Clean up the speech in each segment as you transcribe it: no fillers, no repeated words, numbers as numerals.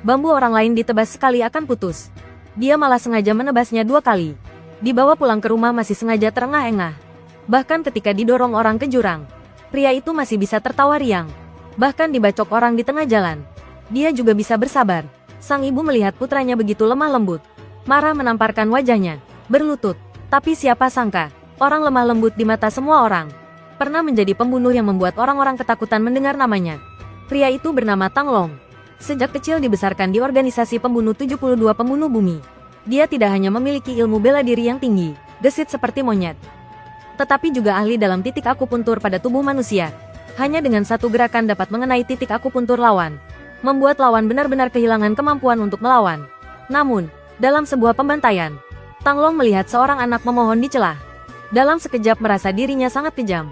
Bambu orang lain ditebas sekali akan putus. Dia malah sengaja menebasnya 2 kali. Dibawa pulang ke rumah masih sengaja terengah-engah. Bahkan ketika didorong orang ke jurang, pria itu masih bisa tertawa riang. Bahkan dibacok orang di tengah jalan, dia juga bisa bersabar. Sang ibu melihat putranya begitu lemah lembut. Marah menamparkan wajahnya, berlutut. Tapi siapa sangka, orang lemah lembut di mata semua orang pernah menjadi pembunuh yang membuat orang-orang ketakutan mendengar namanya. Pria itu bernama Tang Long. Sejak kecil dibesarkan di organisasi pembunuh 72 pembunuh bumi. Dia tidak hanya memiliki ilmu bela diri yang tinggi, gesit seperti monyet, tetapi juga ahli dalam titik akupuntur pada tubuh manusia. Hanya dengan satu gerakan dapat mengenai titik akupuntur lawan, membuat lawan benar-benar kehilangan kemampuan untuk melawan. Namun, dalam sebuah pembantaian, Tang Long melihat seorang anak memohon di celah. Dalam sekejap merasa dirinya sangat kejam.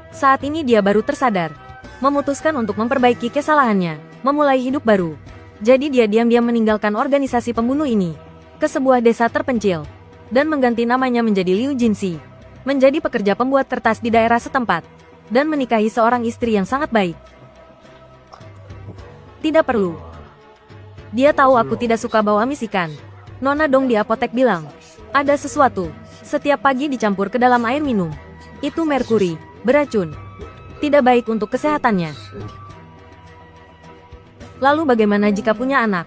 Saat ini dia baru tersadar, memutuskan untuk memperbaiki kesalahannya, memulai hidup baru. Jadi dia diam-diam meninggalkan organisasi pembunuh ini ke sebuah desa terpencil dan mengganti namanya menjadi Liu Jinxi, menjadi pekerja pembuat kertas di daerah setempat dan menikahi seorang istri yang sangat baik. Tidak perlu. Dia tahu aku tidak suka bau amis ikan. Nona Dong di apotek bilang, ada sesuatu setiap pagi dicampur ke dalam air minum. Itu merkuri, beracun. Tidak baik untuk kesehatannya. Lalu bagaimana jika punya anak?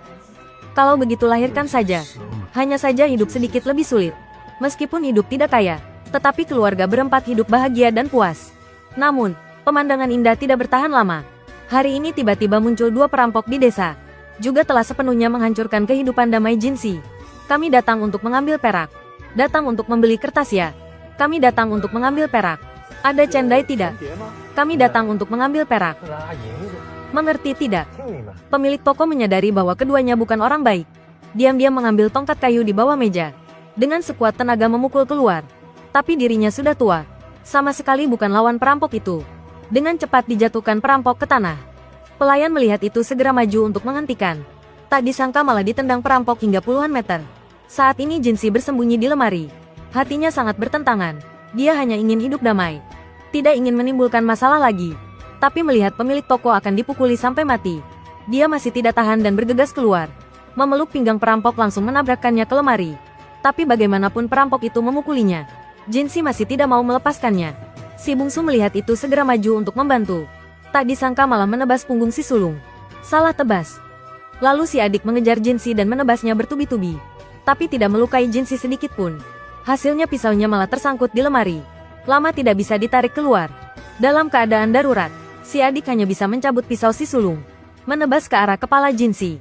Kalau begitu lahirkan saja. Hanya saja hidup sedikit lebih sulit. Meskipun hidup tidak kaya, tetapi keluarga berempat hidup bahagia dan puas. Namun, pemandangan indah tidak bertahan lama. Hari ini tiba-tiba muncul 2 perampok di desa. Juga telah sepenuhnya menghancurkan kehidupan damai Jinxi. Kami datang untuk mengambil perak. Datang untuk membeli kertas ya. Kami datang untuk mengambil perak. Ada cendai tidak? Kami datang untuk mengambil perak. Mengerti tidak? Pemilik toko menyadari bahwa keduanya bukan orang baik. Diam-diam mengambil tongkat kayu di bawah meja. Dengan sekuat tenaga memukul keluar. Tapi dirinya sudah tua. Sama sekali bukan lawan perampok itu. Dengan cepat dijatuhkan perampok ke tanah. Pelayan melihat itu segera maju untuk menghentikan. Tak disangka malah ditendang perampok hingga puluhan meter. Saat ini Jinxi bersembunyi di lemari. Hatinya sangat bertentangan. Dia hanya ingin hidup damai. Tidak ingin menimbulkan masalah lagi. Tapi melihat pemilik toko akan dipukuli sampai mati, dia masih tidak tahan dan bergegas keluar. Memeluk pinggang perampok langsung menabrakkannya ke lemari. Tapi bagaimanapun perampok itu memukulinya, Jinxi masih tidak mau melepaskannya. Si bungsu melihat itu segera maju untuk membantu. Tak disangka malah menebas punggung si sulung. Salah tebas. Lalu si adik mengejar Jinxi dan menebasnya bertubi-tubi. Tapi tidak melukai Jinxi sedikit pun. Hasilnya pisaunya malah tersangkut di lemari. Lama tidak bisa ditarik keluar. Dalam keadaan darurat, si adik hanya bisa mencabut pisau si sulung, menebas ke arah kepala Jinxi.